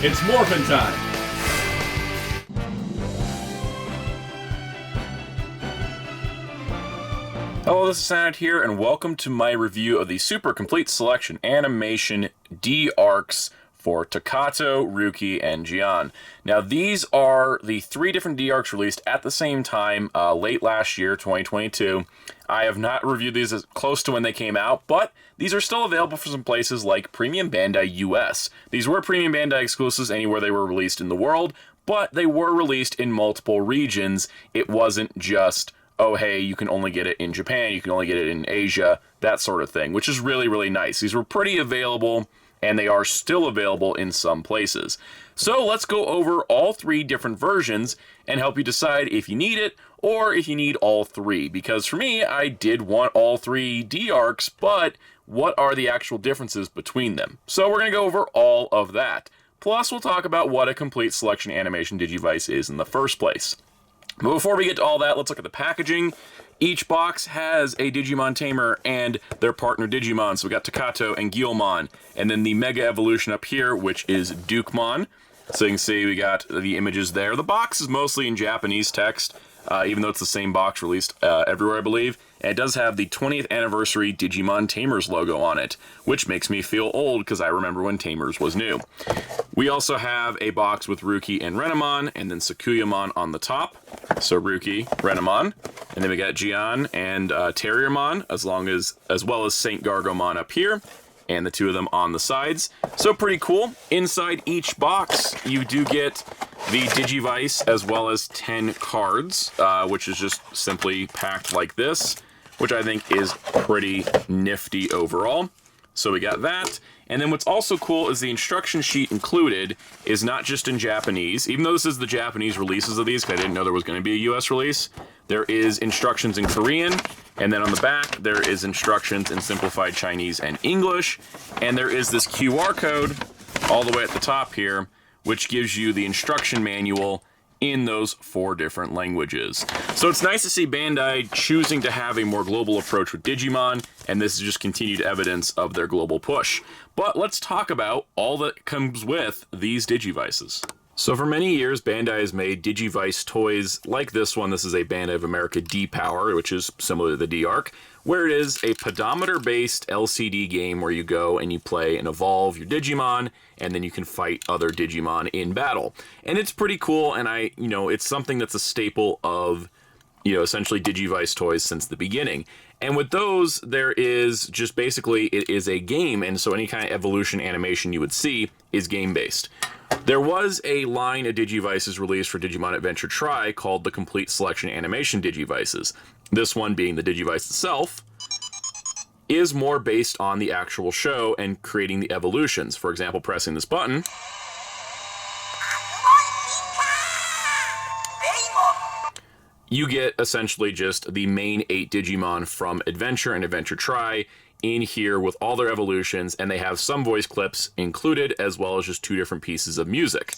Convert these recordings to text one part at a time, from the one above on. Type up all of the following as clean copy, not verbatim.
It's morphin' time! Hello, this is Soundout here, and welcome to my review of the Super Complete Selection Animation D-Arks for Takato, Ruki, and Jian. Now, these are the 3 different D-Arks released at the same time late last year, 2022. I have not reviewed these as close to when they came out, but these are still available for some places like Premium Bandai US. These were Premium Bandai exclusives anywhere they were released in the world, but they were released in multiple regions. It wasn't just, oh, hey, you can only get it in Japan, you can only get it in Asia, that sort of thing, which is really, really nice. These were pretty available, and they are still available in some places. So let's go over all 3 different versions and help you decide if you need it or if you need all 3. Because for me, I did want all 3 D-Arks, but what are the actual differences between them? So we're going to go over all of that. Plus, we'll talk about what a complete selection animation Digivice is in the first place. But before we get to all that, let's look at the packaging. Each box has a Digimon Tamer and their partner Digimon. So we got Takato and Guilmon. And then the Mega Evolution up here, which is Dukemon. So you can see we got the images there. The box is mostly in Japanese text, even though it's the same box released everywhere, I believe. And it does have the 20th anniversary Digimon Tamers logo on it, which makes me feel old because I remember when Tamers was new. We also have a box with Ruki and Renamon, and then Sakuyamon on the top. So Ruki, Renamon, and then we got Jian and Terriermon, as well as Saint Gargomon up here, and the 2 of them on the sides. So pretty cool. Inside each box, you do get the Digivice as well as 10 cards, which is just simply packed like this, which I think is pretty nifty overall. So we got that. And then what's also cool is the instruction sheet included is not just in Japanese. Even though this is the Japanese releases of these, because I didn't know there was going to be a US release, there is instructions in Korean, and then on the back there is instructions in simplified Chinese and English, and there is this QR code all the way at the top here, which gives you the instruction manual in those 4 different languages. So it's nice to see Bandai choosing to have a more global approach with Digimon, and this is just continued evidence of their global push. But let's talk about all that comes with these Digivices. So for many years, Bandai has made Digivice toys like this one. This is a Bandai of America D-Power, which is similar to the D-Ark, where it is a pedometer-based LCD game where you go and you play and evolve your Digimon, and then you can fight other Digimon in battle. And it's pretty cool, and it's something that's a staple of, essentially Digivice toys since the beginning. And with those, there is just basically, it is a game, and so any kind of evolution animation you would see is game-based. There was a line of Digivices released for Digimon Adventure Tri called the Complete Selection Animation Digivices. This one, being the Digivice itself, is more based on the actual show and creating the evolutions. For example, pressing this button, you get essentially just the main 8 Digimon from Adventure and Adventure Tri in here with all their evolutions, and they have some voice clips included, as well as just 2 different pieces of music.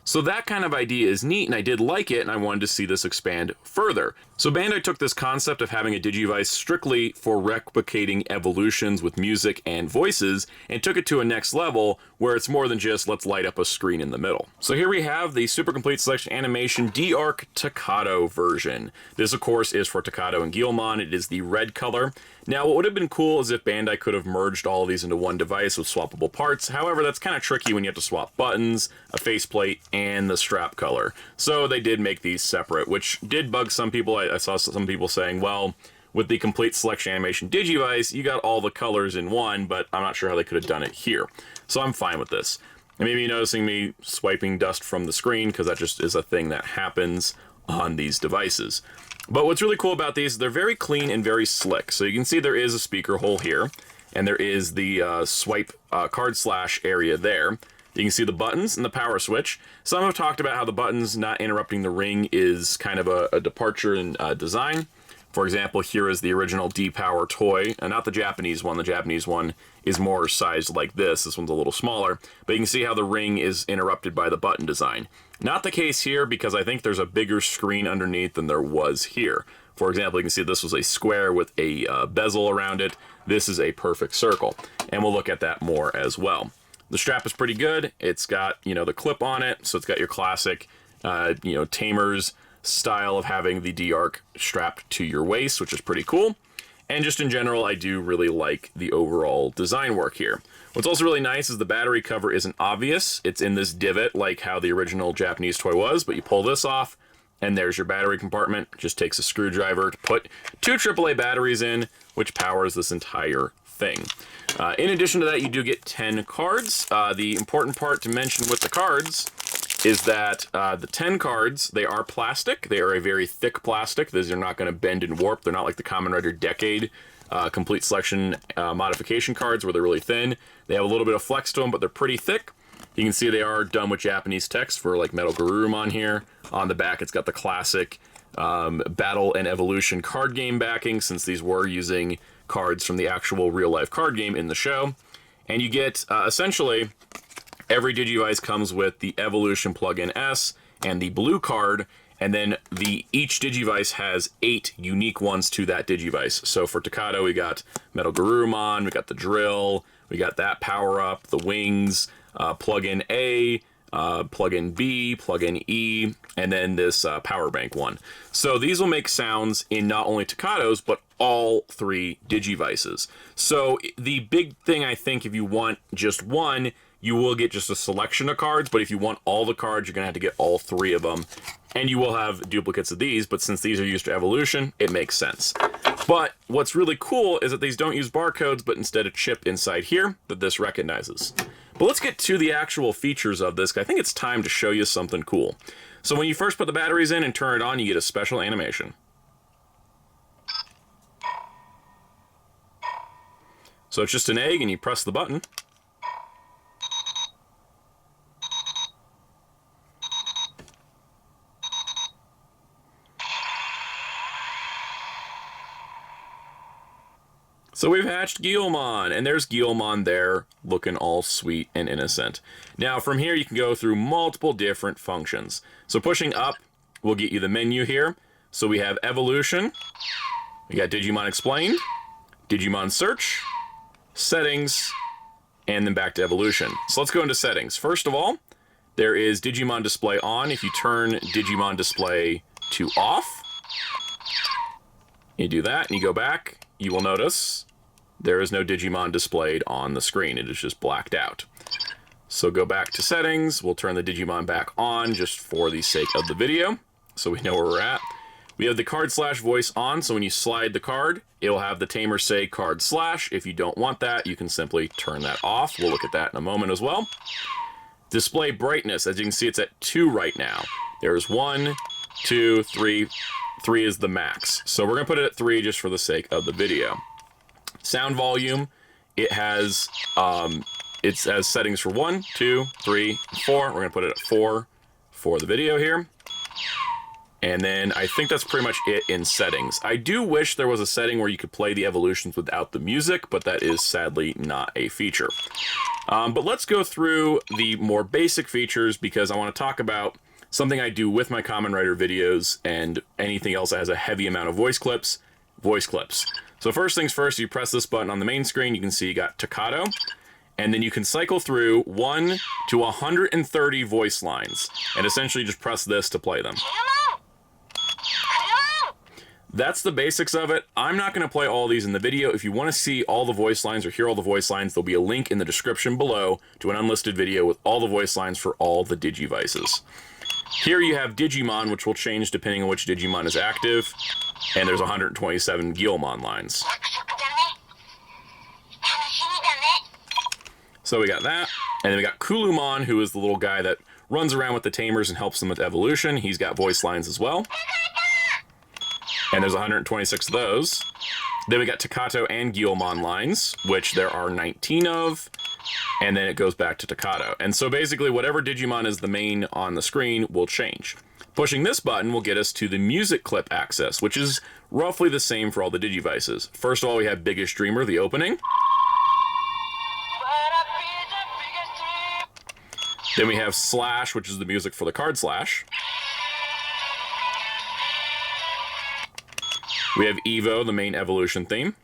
So that kind of idea is neat, and I did like it, and I wanted to see this expand further. So Bandai took this concept of having a Digivice strictly for replicating evolutions with music and voices, and took it to a next level where it's more than just let's light up a screen in the middle. So here we have the Super Complete Selection Animation D-Ark Takato version. This, of course, is for Takato and Guilmon. It is the red color. Now, what would have been cool is if Bandai could have merged all of these into one device with swappable parts. However, that's kind of tricky when you have to swap buttons, a faceplate, and the strap color. So they did make these separate, which did bug some people. I saw some people saying, well, with the Complete Selection Animation Digivice, you got all the colors in one, but I'm not sure how they could have done it here. So I'm fine with this. And maybe you're noticing me swiping dust from the screen, because that just is a thing that happens on these devices. But what's really cool about these, they're very clean and very slick. So you can see there is a speaker hole here, and there is the swipe card slash area there. You can see the buttons and the power switch. Some have talked about how the buttons not interrupting the ring is kind of a departure in design. For example, here is the original D-Power toy, and not the Japanese one. The Japanese one is more sized like this. This one's a little smaller, but you can see how the ring is interrupted by the button design. Not the case here, because I think there's a bigger screen underneath than there was here. For example, you can see this was a square with a bezel around it. This is a perfect circle, and we'll look at that more as well. The strap is pretty good. It's got, you know, the clip on it, so it's got your classic, you know, Tamers style of having the D-Ark strapped to your waist, which is pretty cool. And just in general, I do really like the overall design work here. What's also really nice is the battery cover isn't obvious. It's in this divot like how the original Japanese toy was, but you pull this off, and there's your battery compartment. It just takes a screwdriver to put 2 AAA batteries in, which powers this entire thing. In addition to that, you do get 10 cards. The important part to mention with the cards is that the 10 cards, they are plastic. They are a very thick plastic. These are not going to bend and warp. They're not like the Kamen Rider Decade Complete Selection modification cards where they're really thin. They have a little bit of flex to them, but they're pretty thick. You can see they are done with Japanese text for like Metal Garurumon here. On the back, it's got the classic Battle and Evolution card game backing, since these were using cards from the actual real-life card game in the show. And you get, essentially, every Digivice comes with the Evolution Plug-in S and the blue card, and then each Digivice has 8 unique ones to that Digivice. So for Takato, we got Metal Garurumon, we got the drill, we got that power-up, the wings, plug-in A, plug-in B, plug-in E, and then this power bank one. So these will make sounds in not only Takato's, but all 3 Digivices. So the big thing, I think, if you want just one, you will get just a selection of cards, but if you want all the cards, you're going to have to get all 3 of them. And you will have duplicates of these, but since these are used for Evolution, it makes sense. But what's really cool is that these don't use barcodes, but instead a chip inside here that this recognizes. But let's get to the actual features of this, 'cause I think it's time to show you something cool. So when you first put the batteries in and turn it on, you get a special animation. So it's just an egg, and you press the button. So we've hatched Guilmon, and there's Guilmon there, looking all sweet and innocent. Now from here you can go through multiple different functions. So pushing up will get you the menu here. So we have Evolution, we got Digimon Explained, Digimon Search, Settings, and then back to Evolution. So let's go into Settings. First of all, there is Digimon Display On. If you turn Digimon Display to off, you do that and you go back, you will notice there is no Digimon displayed on the screen. It is just blacked out. So go back to Settings. We'll turn the Digimon back on just for the sake of the video, so we know where we're at. We have the card/voice on, so when you slide the card, it will have the tamer say card/. If you don't want that, you can simply turn that off. We'll look at that in a moment as well. Display brightness, as you can see, it's at 2 right now. There's 1, 2, 3. 3 is the max. So we're going to put it at 3 just for the sake of the video. Sound volume, it has settings for 1, 2, 3, 4. We're going to put it at 4 for the video here. And then I think that's pretty much it in settings. I do wish there was a setting where you could play the evolutions without the music, but that is sadly not a feature. But let's go through the more basic features, because I want to talk about something I do with my Kamen Rider videos and anything else that has a heavy amount of voice clips. So first things first, you press this button on the main screen, you can see you got Takato, and then you can cycle through 1 to 130 voice lines, and essentially just press this to play them. That's the basics of it. I'm not going to play all these in the video. If you want to see all the voice lines or hear all the voice lines, there'll be a link in the description below to an unlisted video with all the voice lines for all the Digivices. Here you have Digimon, which will change depending on which Digimon is active, and there's 127 Guilmon lines. So we got that, and then we got Kulumon, who is the little guy that runs around with the Tamers and helps them with evolution. He's got voice lines as well. And there's 126 of those. Then we got Takato and Guilmon lines, which there are 19 of, and then it goes back to Takato. And so basically whatever Digimon is the main on the screen will change. Pushing this button will get us to the music clip access, which is roughly the same for all the Digivices. First of all, we have Biggest Dreamer, the opening. Then we have Slash, which is the music for the card slash. We have Evo, the main evolution theme.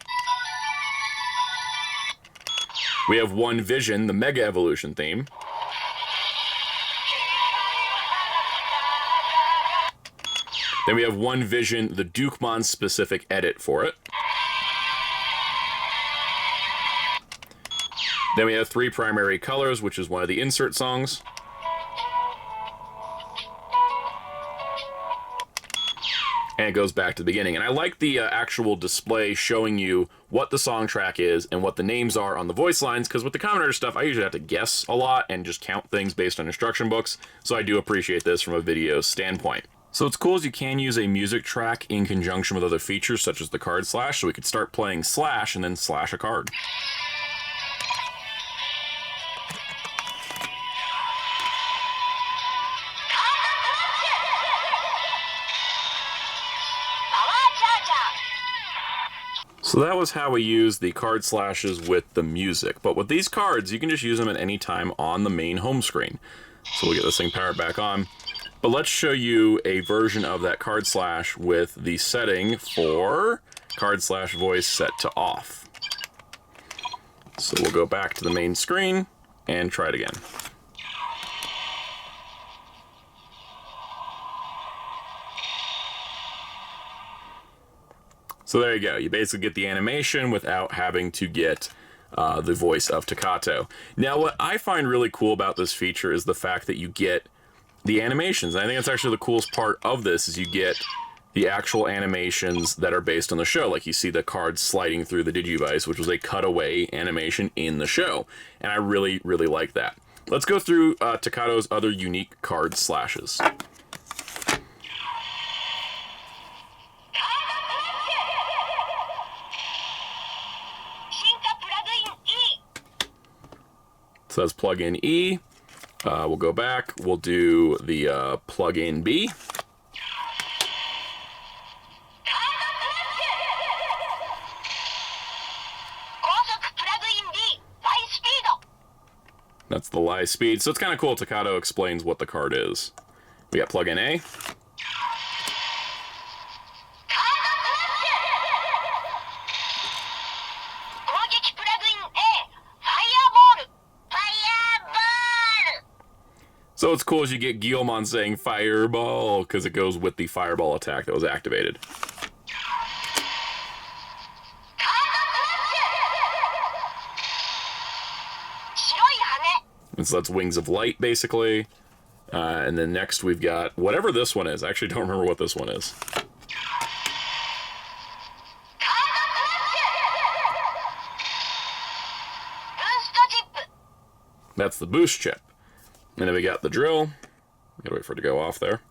We have One Vision, the Mega Evolution theme. Then we have One Vision, the Guilmon specific edit for it. Then we have Three Primary Colors, which is one of the insert songs. And it goes back to the beginning. And I like the actual display showing you what the song track is and what the names are on the voice lines, because with the commentator stuff, I usually have to guess a lot and just count things based on instruction books. So I do appreciate this from a video standpoint. So what's cool is you can use a music track in conjunction with other features such as the card slash, so we could start playing slash and then slash a card. So that was how we use the card slashes with the music. But with these cards, you can just use them at any time on the main home screen. So we'll get this thing powered back on. But let's show you a version of that card slash with the setting for card slash voice set to off. So we'll go back to the main screen and try it again. So there you go. You basically get the animation without having to get the voice of Takato. Now, what I find really cool about this feature is the fact that you get the animations. And I think that's actually the coolest part of this, is you get the actual animations that are based on the show. Like you see the cards sliding through the Digivice, which was a cutaway animation in the show. And I really, really like that. Let's go through Takato's other unique card slashes. So that's plug-in E. We'll go back. We'll do the plug-in B. That's the live speed. So it's kind of cool. Takato explains what the card is. We got plug-in A. So what's cool is you get Guilmon saying fireball, because it goes with the fireball attack that was activated. And so that's Wings of Light, basically. And then next we've got whatever this one is. I actually don't remember what this one is. That's the boost chip. And then we got the drill. Gotta wait for it to go off there.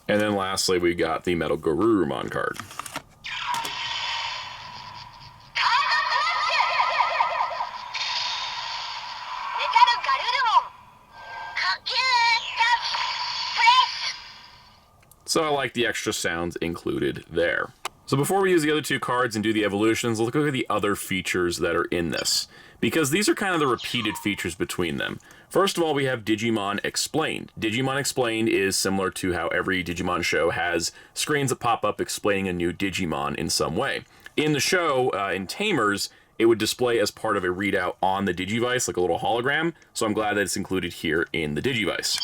And then lastly, we got the Metal Garurumon card. So I like the extra sounds included there. So before we use the other two cards and do the evolutions, let's look at the other features that are in this, because these are kind of the repeated features between them. First of all, we have Digimon Explained. Digimon Explained is similar to how every Digimon show has screens that pop up explaining a new Digimon in some way. In the show, in Tamers, it would display as part of a readout on the Digivice, like a little hologram, so I'm glad that it's included here in the Digivice.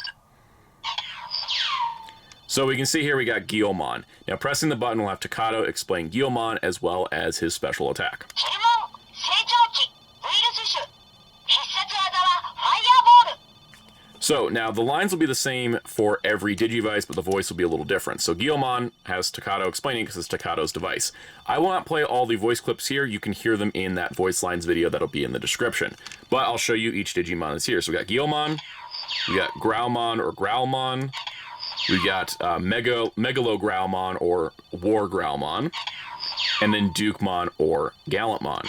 So we can see here we got Guilmon. Now pressing the button will have Takato explain Guilmon as well as his special attack. So now the lines will be the same for every Digivice, but the voice will be a little different. So Guilmon has Takato explaining because it's Takato's device. I will not play all the voice clips here. You can hear them in that voice lines video that'll be in the description. But I'll show you each Digimon that's here. So we got Guilmon, we got Growlmon or Growlmon, we got Megalo Growlmon or War Growlmon, and then Dukemon or Gallantmon.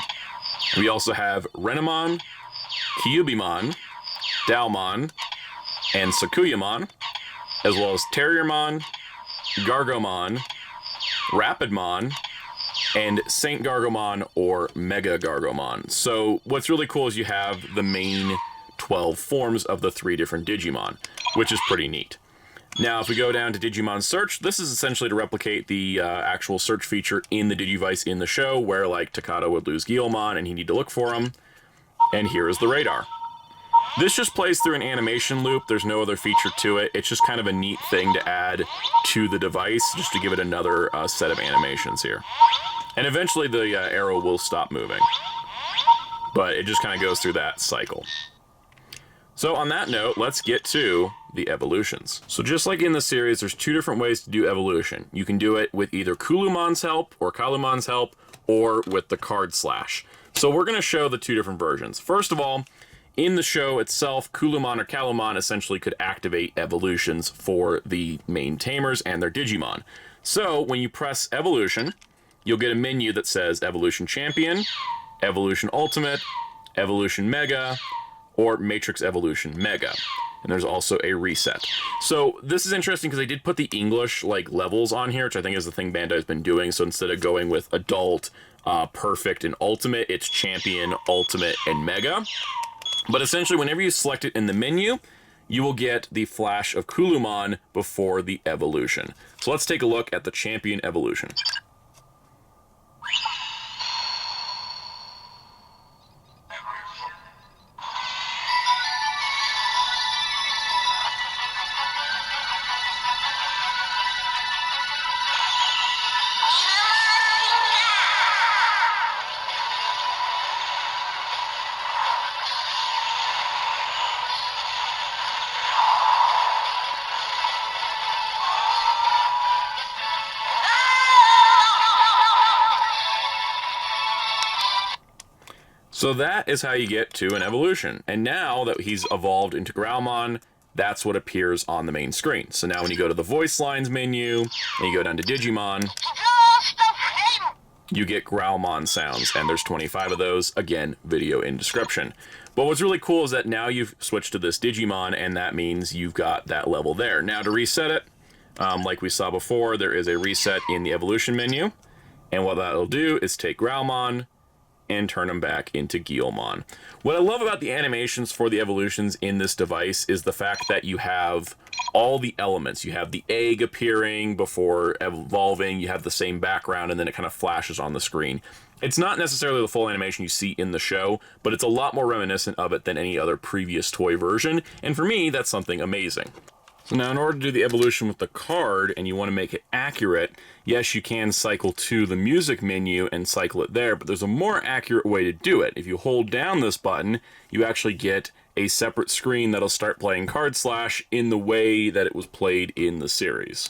We also have Renamon, Kyubimon, Dalmon, and Sakuyamon, as well as Terriermon, Gargomon, Rapidmon, and Saint Gargomon or Mega Gargomon. So what's really cool is you have the main 12 forms of the 3 different Digimon, which is pretty neat. Now, if we go down to Digimon Search, this is essentially to replicate the actual search feature in the Digivice in the show, where, like, Takato would lose Guilmon and he'd need to look for him. And here is the radar. This just plays through an animation loop. There's no other feature to it. It's just kind of a neat thing to add to the device, just to give it another set of animations here. And eventually the arrow will stop moving. But it just kind of goes through that cycle. So on that note, let's get to the evolutions. So just like in the series, there's 2 different ways to do evolution. You can do it with either Kulumon's help or Kalumon's help, or with the card slash. So we're going to show the 2 different versions. First of all, in the show itself, Guilmon or Guilmon essentially could activate evolutions for the main Tamers and their Digimon. So when you press evolution, you'll get a menu that says Evolution Champion, Evolution Ultimate, Evolution Mega, or Matrix Evolution Mega. And there's also a reset. So this is interesting because they did put the English like levels on here, which I think is the thing Bandai's been doing. So instead of going with Adult, Perfect, and Ultimate, it's Champion, Ultimate, and Mega. But essentially, whenever you select it in the menu, you will get the flash of Guilmon before the evolution. So let's take a look at the Champion Evolution. So that is how you get to an evolution. And now that he's evolved into Guilmon, that's what appears on the main screen. So now when you go to the voice lines menu, and you go down to Digimon, you get Guilmon sounds, and there's 25 of those. Again, video in description. But what's really cool is that now you've switched to this Digimon, and that means you've got that level there. Now to reset it, like we saw before, there is a reset in the evolution menu. And what that'll do is take Guilmon and turn them back into Guilmon. What I love about the animations for the evolutions in this device is the fact that you have all the elements. You have the egg appearing before evolving, you have the same background, and then it kind of flashes on the screen. It's not necessarily the full animation you see in the show, but it's a lot more reminiscent of it than any other previous toy version, and for me, that's something amazing. So now in order to do the evolution with the card, and you want to make it accurate, yes, you can cycle to the music menu and cycle it there, but there's a more accurate way to do it. If you hold down this button, you actually get a separate screen that'll start playing Card Slash in the way that it was played in the series.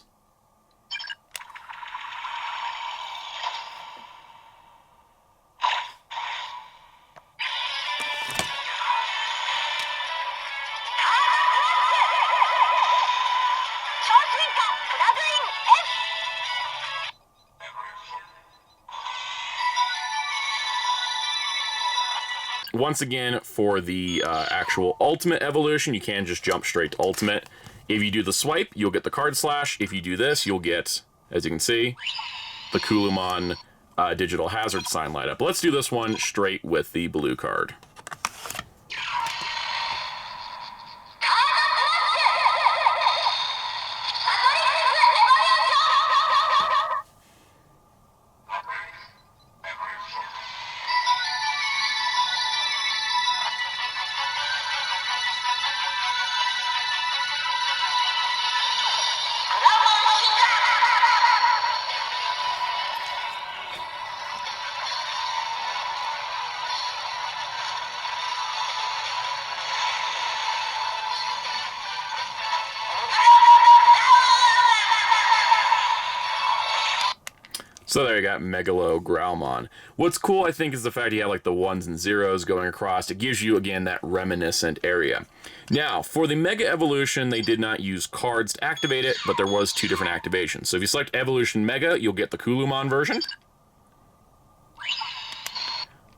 Once again, for the actual Ultimate Evolution, you can just jump straight to Ultimate. If you do the swipe, you'll get the Card Slash. If you do this, you'll get, as you can see, the Guilmon digital hazard sign light up. Let's do this one straight with the blue card. So there you got Megalo Guilmon. What's cool, I think, is the fact you have like the 1s and 0s going across. It gives you, again, that reminiscent area. Now, for the Mega Evolution, they did not use cards to activate it, but there was 2 different activations. So if you select Evolution Mega, you'll get the Guilmon version.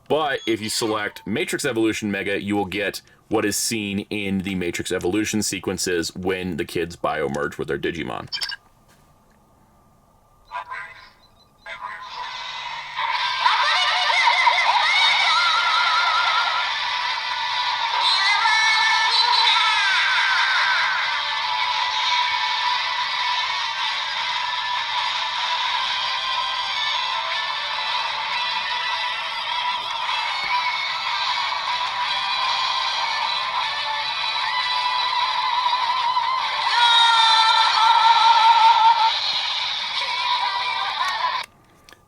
But if you select Matrix Evolution Mega, you will get what is seen in the Matrix Evolution sequences when the kids biomerge with their Digimon.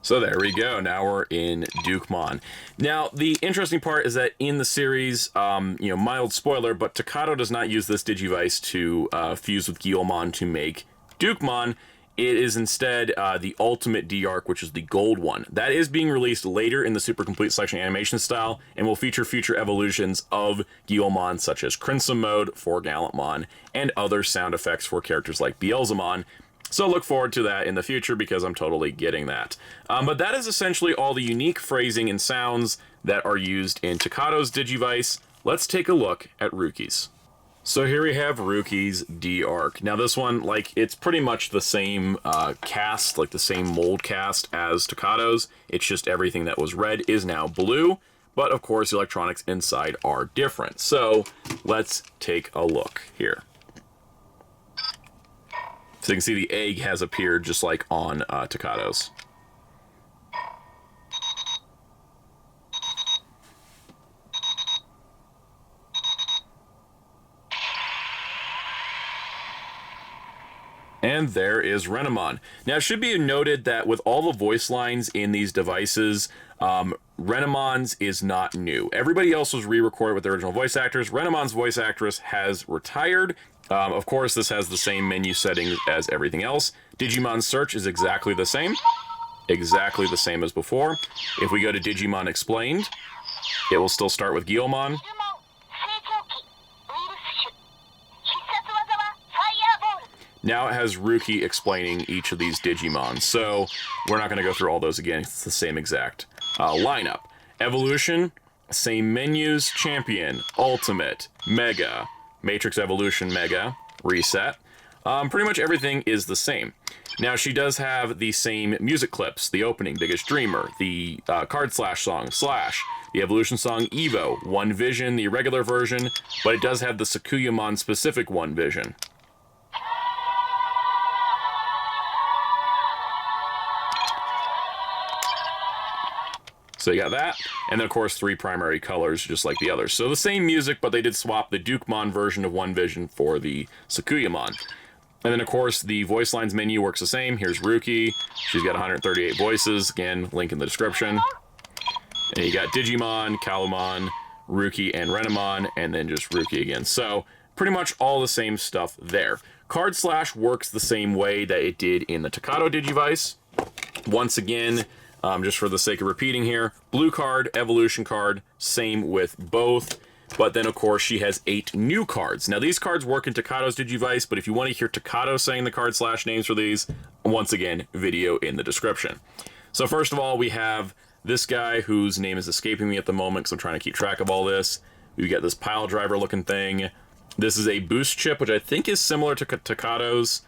So there we go. Now we're in Digimon. Now, the interesting part is that in the series, mild spoiler, but Takato does not use this Digivice to fuse with Guilmon to make Digimon. It is instead the ultimate D-Ark, which is the gold one. That is being released later in the Super Complete Selection animation style, and will feature future evolutions of Guilmon, such as Crimson Mode for Gallantmon, and other sound effects for characters like Beelzemon. So look forward to that in the future, because I'm totally getting that. But that is essentially all the unique phrasing and sounds that are used in Takato's Digivice. Let's take a look at Ruki's. So here we have Ruki's D-Ark. Now this one, it's pretty much the same cast, the same mold cast as Takato's. It's just everything that was red is now blue, but of course the electronics inside are different. So let's take a look here. So you can see the egg has appeared just like on Takato's. And there is Renamon. Now, it should be noted that with all the voice lines in these devices, Renamon's is not new. Everybody else was re-recorded with the original voice actors. Renamon's voice actress has retired. Of course, this has the same menu settings as everything else. Digimon Search is exactly the same. Exactly the same as before. If we go to Digimon Explained, it will still start with Guilmon. Now it has Ruki explaining each of these Digimon, so we're not going to go through all those again. It's the same exact lineup. Evolution, same menus, Champion, Ultimate, Mega, Matrix Evolution Mega, Reset. Pretty much everything is the same. Now she does have the same music clips, the opening, Biggest Dreamer, the Card Slash song, Slash, the Evolution song, Evo, One Vision, the regular version, but it does have the Sakuyamon specific One Vision. So you got that, and then of course 3 primary colors, just like the others. So the same music, but they did swap the Digimon version of One Vision for the Sakuyamon. And then of course the voice lines menu works the same. Here's Ruki. She's got 138 voices. Again, link in the description. And you got Digimon, Calumon, Ruki, and Renamon, and then just Ruki again. So pretty much all the same stuff there. Card Slash works the same way that it did in the Takato Digivice. Once again, just for the sake of repeating here, blue card, evolution card, same with both. But then, of course, she has 8 new cards. Now, these cards work in Takato's Digivice, but if you want to hear Takato saying the card slash names for these, once again, video in the description. So first of all, we have this guy whose name is escaping me at the moment because I'm trying to keep track of all this. We get this pile driver looking thing. This is a boost chip, which I think is similar to Takato's.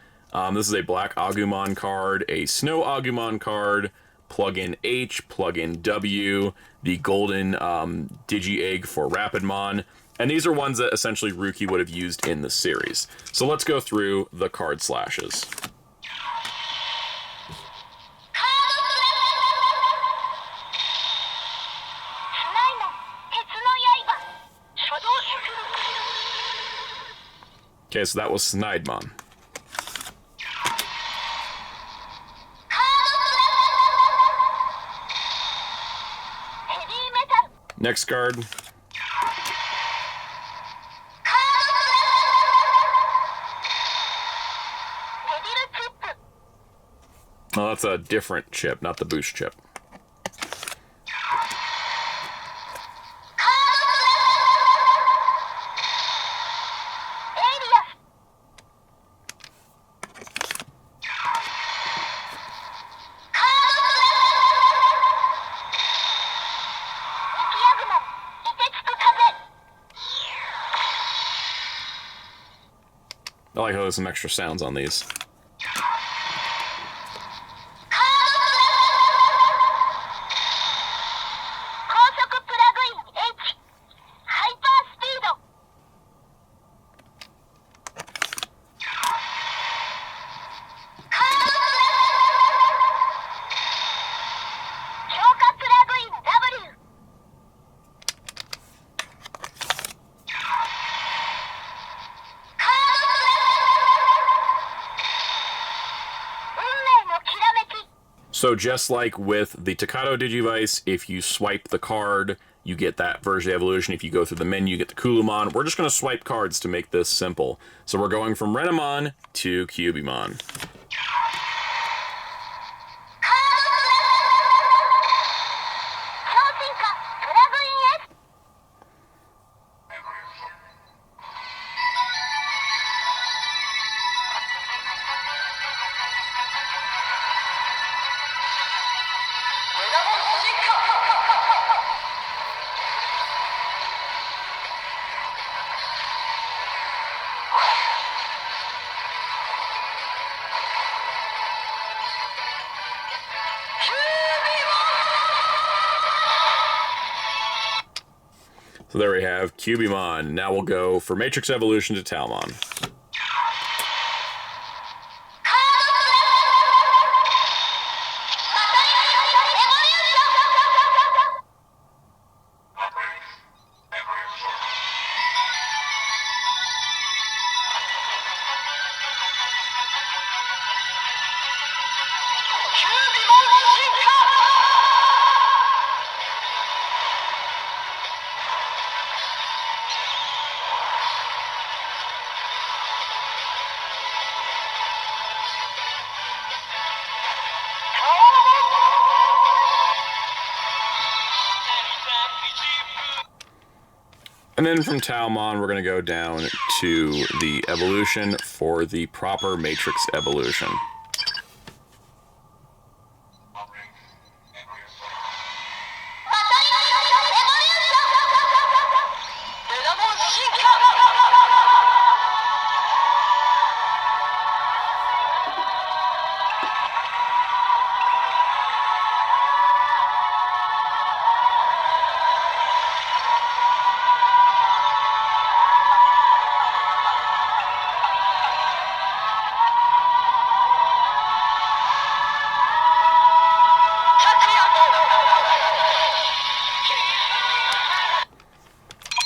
This is a black Agumon card, a snow Agumon card, plug-in H, plug-in W, the golden Digi-Egg for Rapidmon, and these are ones that essentially Ruki would have used in the series. So let's go through the card slashes. Okay, so that was Snidemon. Next card. Oh, that's a different chip, not the boost chip. I like how there's some extra sounds on these. So just like with the Takato Digivice, if you swipe the card, you get that version of the evolution. If you go through the menu, you get the Guilmon. We're just going to swipe cards to make this simple. So we're going from Renamon to Guilmon. So there we have Guilmon. Now we'll go for Matrix Evolution to Talmon. And then from Talmon, we're going to go down to the evolution for the proper Matrix Evolution.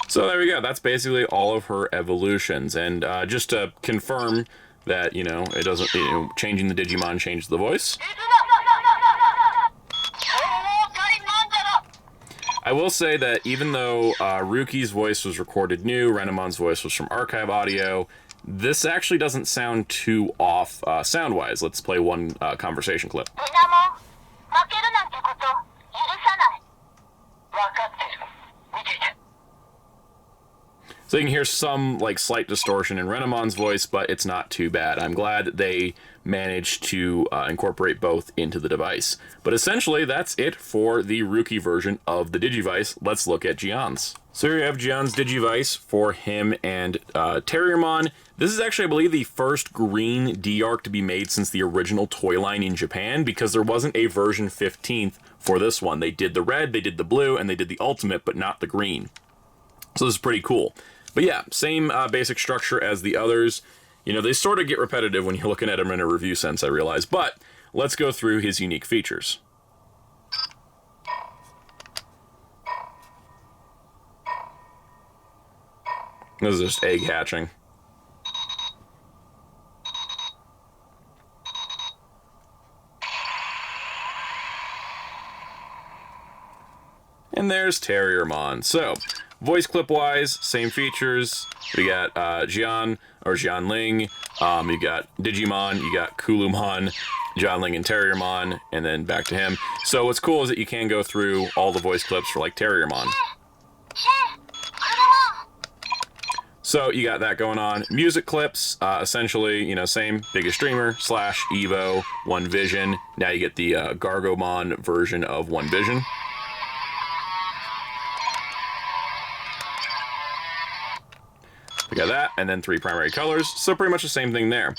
So there we go. That's basically all of her evolutions. And just to confirm that, you know, it doesn't, you know, changing the Digimon changed the voice. I will say that even though Ruki's voice was recorded new, Renamon's voice was from archive audio, this actually doesn't sound too off sound-wise. Let's play one conversation clip. So you can hear some like slight distortion in Renamon's voice, but it's not too bad. I'm glad that they managed to incorporate both into the device. But essentially, that's it for the Ruki version of the Digivice. Let's look at Jian's. So here you have Jian's Digivice for him and Terriermon. This is actually, I believe, the first green D-Ark to be made since the original toy line in Japan, because there wasn't a version 15th for this one. They did the red, they did the blue, and they did the ultimate, but not the green. So this is pretty cool. But yeah, same basic structure as the others. You know, they sort of get repetitive when you're looking at them in a review sense, I realize. But let's go through his unique features. This is just egg hatching. And there's Terriermon. So, voice clip-wise, same features. We got Jianling, you got Digimon, you got Guilmon, Jianling, and Terriermon, and then back to him. So what's cool is that you can go through all the voice clips for, like, Terriermon. So you got that going on. Music clips, essentially, you know, same, biggest streamer, / Evo, One Vision. Now you get the Gargomon version of One Vision. We got that, and then 3 primary colors, so pretty much the same thing there.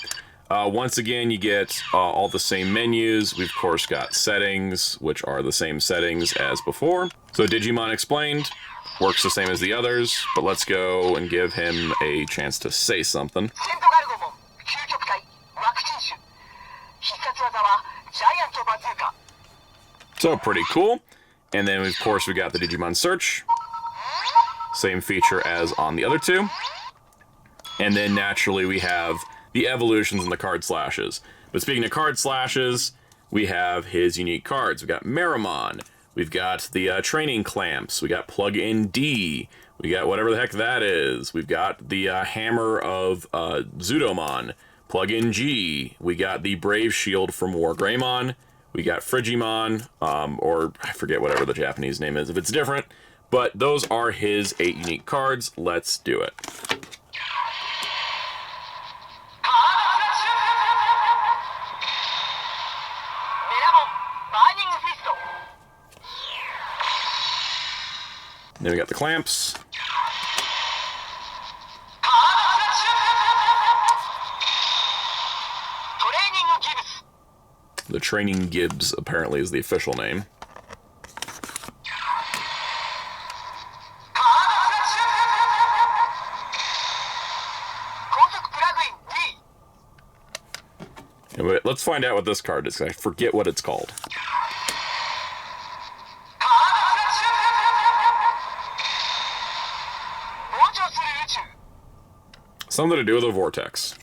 Once again, you get all the same menus. We've, of course, got settings, which are the same settings as before. So Digimon Explained works the same as the others, but let's go and give him a chance to say something. So pretty cool. And then, of course, we got the Digimon Search. Same feature as on the other two. And then naturally we have the evolutions and the card slashes. But speaking of card slashes, we have his unique cards. We've got Renamon, we've got the training clamps, we got Plug-in D, we got whatever the heck that is, we've got the hammer of Zudomon, Plug-in G, we got the Brave Shield from Wargreymon, we got Frigimon, or I forget whatever the Japanese name is if it's different, but those are his 8 unique cards. Let's do it. Then we got the clamps. The Training Gibbs, apparently, is the official name. Anyway, let's find out what this card is, 'cause I forget what it's called. Something to do with a vortex.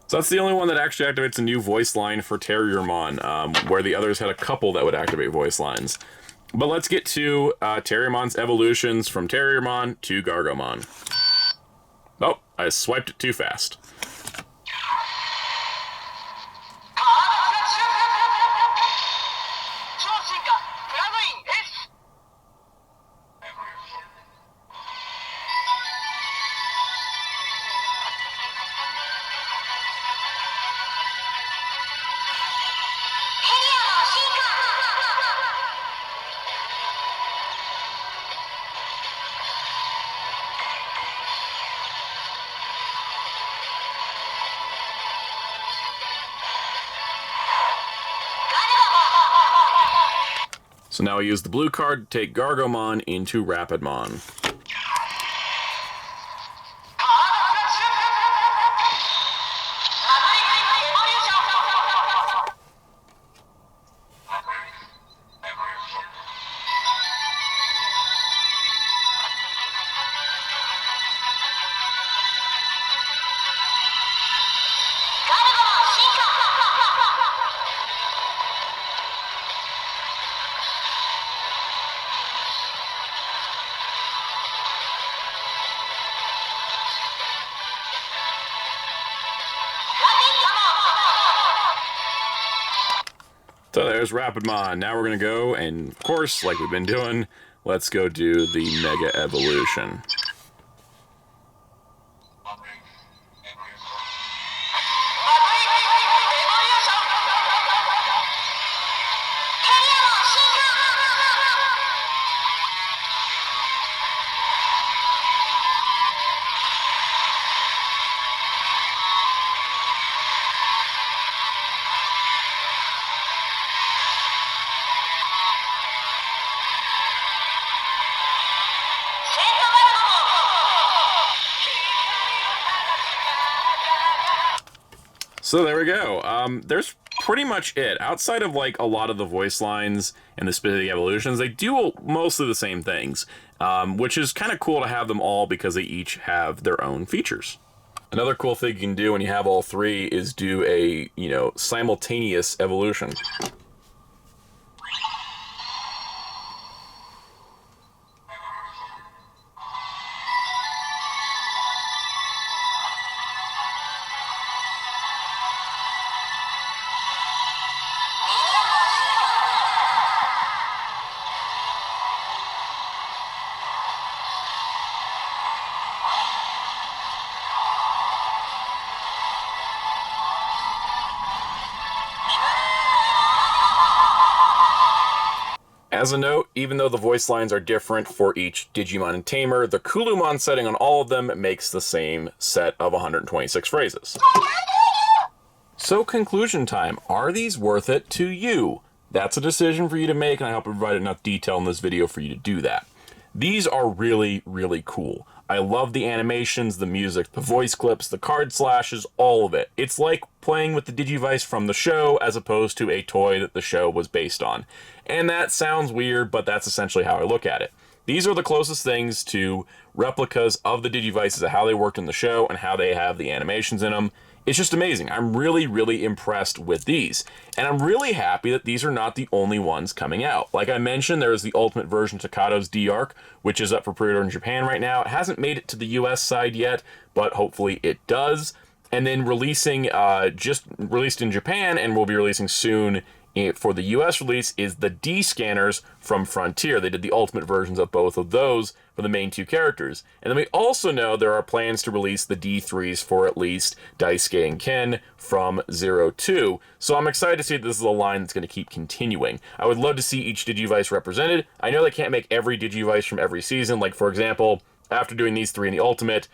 So that's the only one that actually activates a new voice line for Terriermon, where the others had a couple that would activate voice lines. But let's get to Terriermon's evolutions from Terriermon to Gargomon. Oh, I swiped it too fast. So now we use the blue card to take Gargomon into Rapidmon. So there's Rapidmon. Now we're going to go, and of course, like we've been doing, let's go do the Mega Evolution. So there we go. There's pretty much it. Outside of like a lot of the voice lines and the specific evolutions, they do mostly the same things, which is kind of cool to have them all because they each have their own features. Another cool thing you can do when you have all three is do a, simultaneous evolution. As a note, even though the voice lines are different for each Digimon and Tamer, the Kulumon setting on all of them makes the same set of 126 phrases. So conclusion time, are these worth it to you? That's a decision for you to make, and I hope I provided enough detail in this video for you to do that. These are really, really cool. I love the animations, the music, the voice clips, the card slashes, all of it. It's like playing with the Digivice from the show as opposed to a toy that the show was based on. And that sounds weird, but that's essentially how I look at it. These are the closest things to replicas of the Digivices, of how they worked in the show and how they have the animations in them. It's just amazing. I'm really, really impressed with these. And I'm really happy that these are not the only ones coming out. Like I mentioned, there is the Ultimate version of Takato's D-Ark, which is up for pre-order in Japan right now. It hasn't made it to the US side yet, but hopefully it does. And then just released in Japan and will be releasing soon for the US release is the D-Scanners from Frontier. They did the Ultimate versions of both of those for the main two characters. And then we also know there are plans to release the D3s for at least Daisuke and Ken from 02. So I'm excited to see that this is a line that's going to keep continuing. I would love to see each Digivice represented. I know they can't make every Digivice from every season. Like, for example, after doing these three in the Ultimate,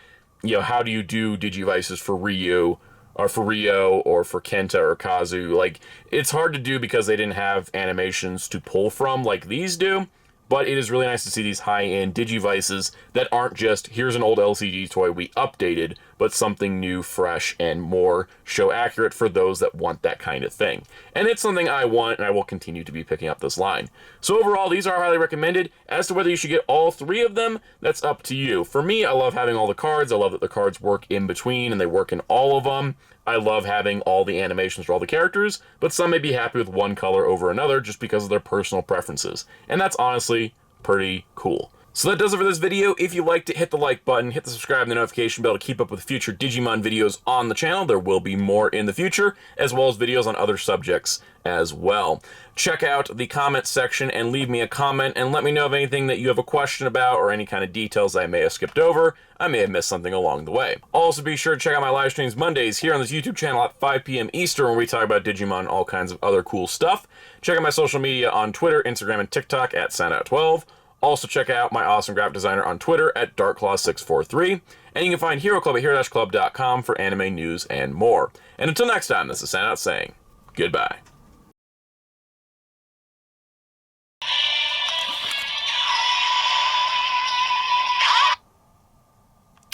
you know, how do you do Digivices for Ryu, or for Rio, or for Kenta or Kazu? Like, it's hard to do because they didn't have animations to pull from like these do, but it is really nice to see these high-end Digivices that aren't just, here's an old LCD toy we updated, but something new, fresh, and more show accurate for those that want that kind of thing. And it's something I want, and I will continue to be picking up this line. So overall, these are highly recommended. As to whether you should get all three of them, that's up to you. For me, I love having all the cards. I love that the cards work in between, and they work in all of them. I love having all the animations for all the characters, but some may be happy with one color over another just because of their personal preferences. And that's honestly pretty cool. So that does it for this video. If you liked it, hit the like button, hit the subscribe and the notification bell to keep up with future Digimon videos on the channel. There will be more in the future, as well as videos on other subjects as well. Check out the comment section and leave me a comment and let me know of anything that you have a question about or any kind of details I may have skipped over. I may have missed something along the way. Also, be sure to check out my live streams Mondays here on this YouTube channel at 5 p.m. Eastern, where we talk about Digimon and all kinds of other cool stuff. Check out my social media on Twitter, Instagram, and TikTok at Soundout12. Also check out my awesome graphic designer on Twitter at DarkClaw643. And you can find Hero Club at hero-club.com for anime news and more. And until next time, this is Soundout saying goodbye.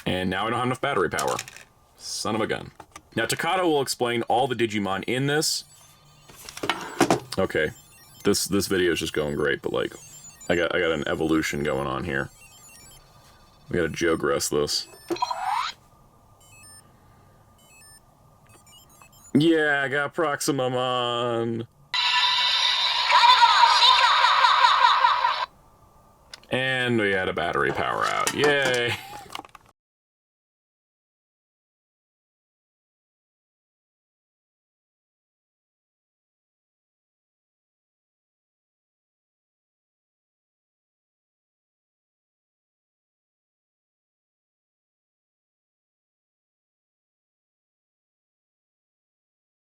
And now I don't have enough battery power. Son of a gun. Now Takato will explain all the Digimon in this. Okay, this video is just going great, but like, I got an evolution going on here. We gotta Jogress this. Yeah, I got Proximamon. And we had a battery power out. Yay!